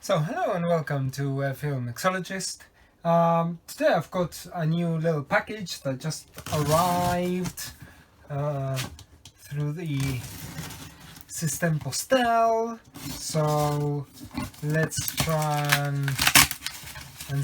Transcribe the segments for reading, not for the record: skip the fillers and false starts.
So hello and welcome to Film Mixologist. Today I've got a new little package that just arrived through the System Postal. So let's try and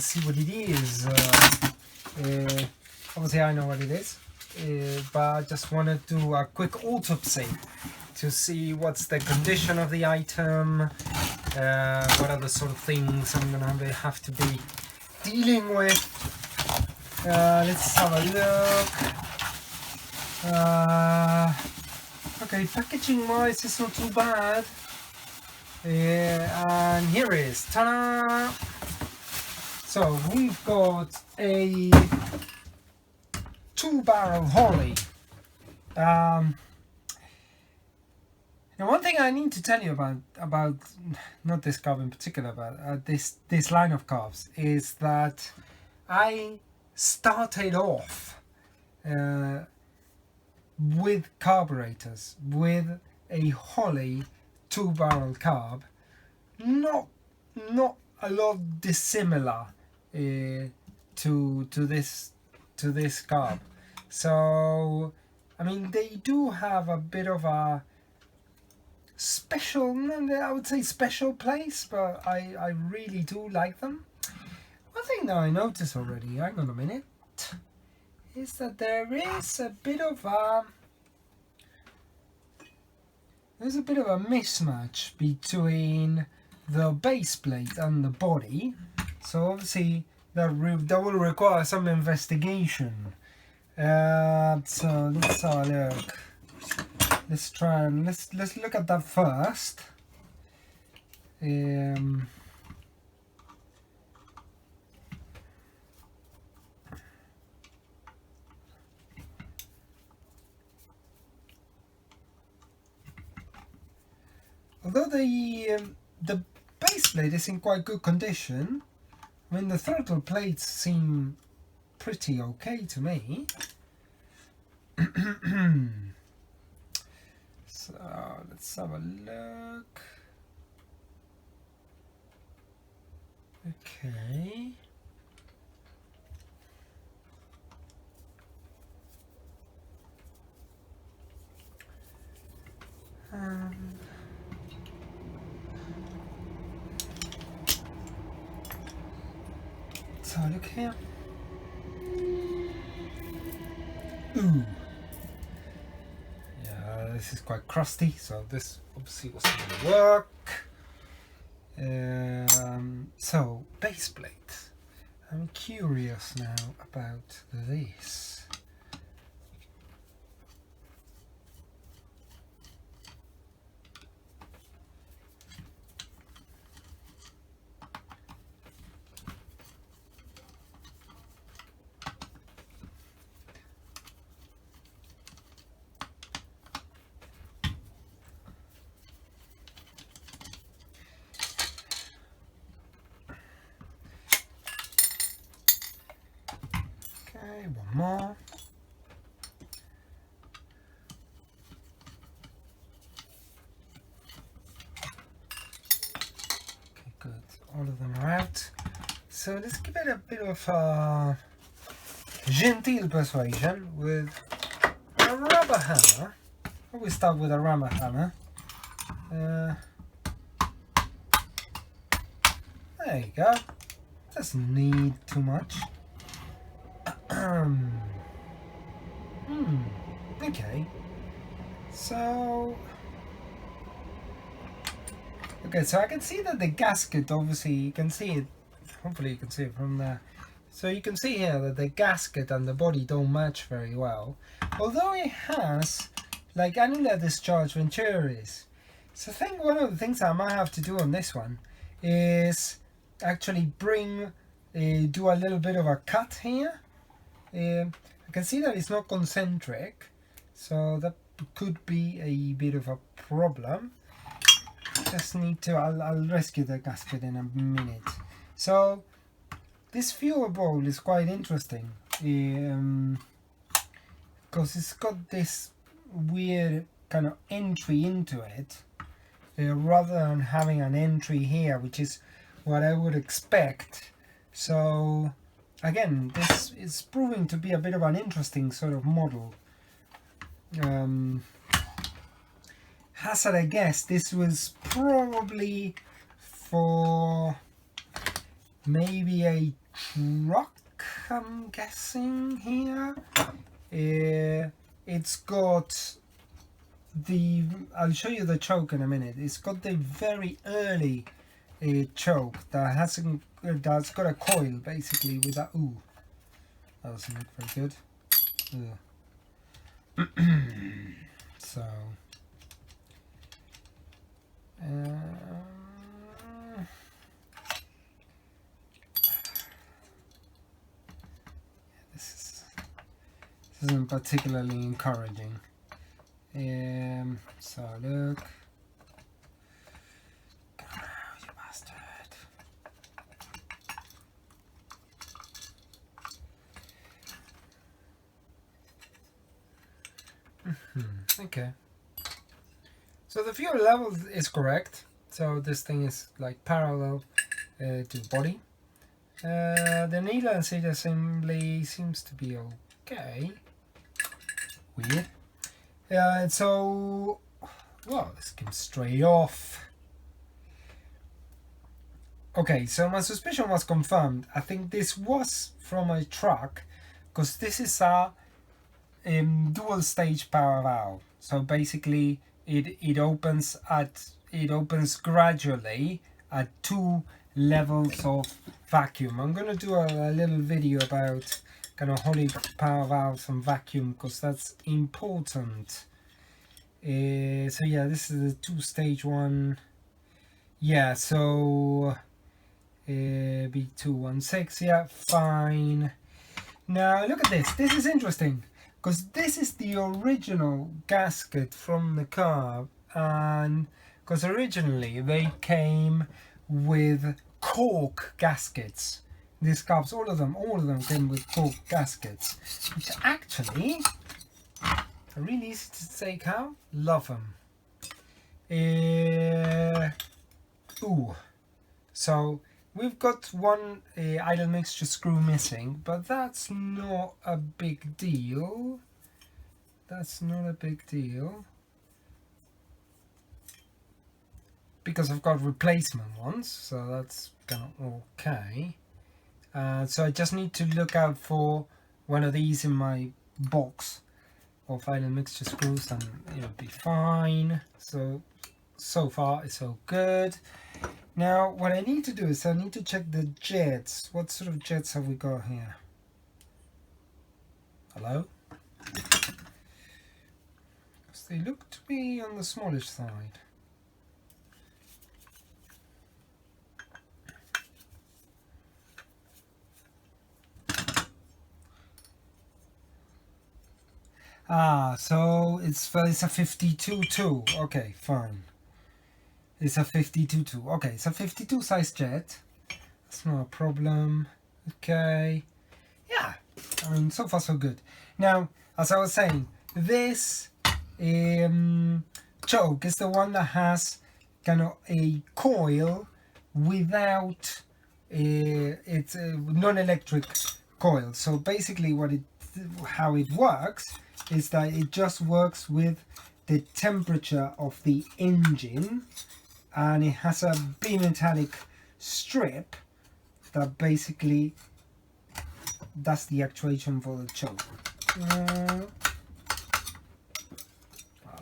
see what it is. Obviously I know what it is, but I just want to do a quick autopsy to see what's the condition of the item. What are the sort of things I'm gonna have to be dealing with? Let's have a look. Okay, packaging wise it's not too bad. And here it is. Ta-da! So we've got a 2-barrel Holley. Now, one thing I need to tell you about not this carb in particular, but this line of carbs is that I started off with carburetors, with a Holley 2-barrel carb, not a lot dissimilar to this carb. So I mean, they do have a bit of a special, I would say special place, but I really do like them. One thing that I noticed already, hang on a minute, is that there is a bit of a mismatch between the base plate and the body. So obviously that will require some investigation. So let's have a look. Let's try and let's look at that first. Although the base plate is in quite good condition, I mean the throttle plates seem pretty okay to me. So let's have a look. Okay. So look here. Ooh. This is quite crusty, so this obviously wasn't going to work. So, base plate. I'm curious now about this. One more. Okay, good. All of them are out. So let's give it a bit of genteel persuasion with a rubber hammer. I will start with a rubber hammer. There you go. Doesn't need too much. Okay. So I can see that the gasket, obviously you can see it, hopefully you can see it from there. So you can see here that the gasket and the body don't match very well, although it has like annular discharge venturis. So I think one of the things I might have to do on this one is actually do a little bit of a cut here. I can see that it's not concentric, so that could be a bit of a problem. Just need to, I'll rescue the gasket in a minute. So this fuel bowl is quite interesting because it's got this weird kind of entry into it rather than having an entry here which is what I would expect. So again, this is proving to be a bit of an interesting sort of model. Hazard a guess, this was probably for maybe a truck, I'm guessing here. It's got the, I'll show you the choke in a minute. It's got the very early choke that hasn't, that's got a coil basically with that. Ooh, that doesn't look very good. So this isn't particularly encouraging. So look. Come on, you bastard. Okay. So the fuel level is correct. So this thing is like parallel to the body. The needle and seat assembly seems to be okay. Weird. So, well, this comes straight off. Okay, so my suspicion was confirmed. I think this was from a truck, because this is a dual stage power valve. So basically, it opens gradually at 2 levels of vacuum. I'm gonna do a little video about kind of Holley power valves and vacuum, because that's important. So yeah, this is the 2-stage one. Yeah, so B216, yeah, fine. Now look at this. This is interesting, because this is the original gasket from the Carb, and because originally they came with cork gaskets. These Carbs, all of them came with cork gaskets, which actually are really easy to take out. Love them. Ooh, so we've got one idle mixture screw missing, but that's not a big deal. That's not a big deal, because I've got replacement ones, so that's kind of okay. So I just need to look out for one of these in my box of idle mixture screws, and it'll be fine. So far it's all good. Now what I need to do is I need to check the jets. What sort of jets have we got here? Hello? Because they look to be on the smallish side. So it's a 52.2. Okay, fine. It's a 52.2. Okay, it's a 52 size jet. That's not a problem. Okay. Yeah, I mean, so far so good. Now, as I was saying, this choke is the one that has kind of a coil without it's a non-electric coil. So basically how it works is that it just works with the temperature of the engine, and it has a bimetallic strip that basically does the actuation for the choke. Well,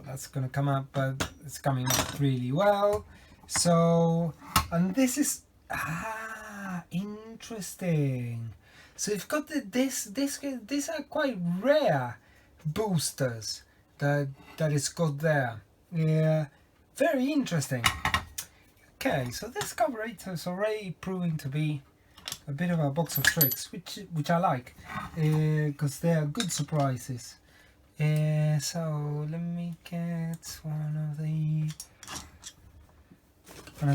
that's gonna come up, but it's coming up really well. So, and this is interesting. So you've got these are quite rare boosters that it's got there. Yeah, very interesting. Okay, so this carburetor is already proving to be a bit of a box of tricks, which I like, because they are good surprises. So let me get one of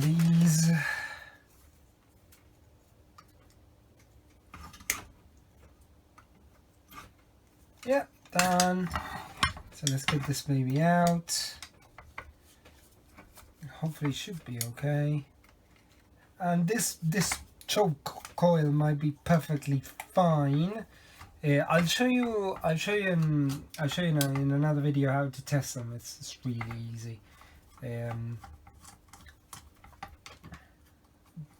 these. Yeah, done. So let's get this baby out. Hopefully it should be okay. and this choke coil might be perfectly fine. I'll show you in another video how to test them. It's really easy.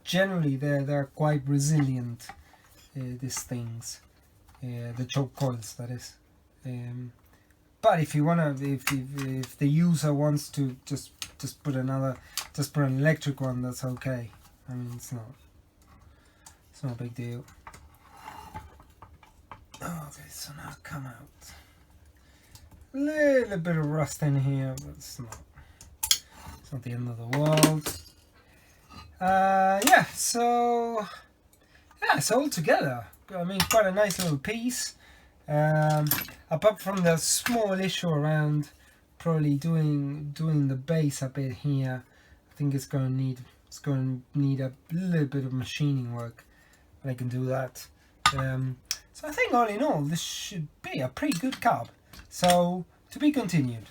Generally they're quite resilient, these things, the choke coils, that is. But if you wanna, if the user wants to just put an electric one, that's okay. I mean, it's not a big deal. Okay, so now come out. A little bit of rust in here, but it's not the end of the world. Yeah, so altogether, I mean, quite a nice little piece. Apart from the small issue around probably doing the base a bit here, I think it's going to need a little bit of machining work, but I can do that. So I think all in all, this should be a pretty good carb. So to be continued.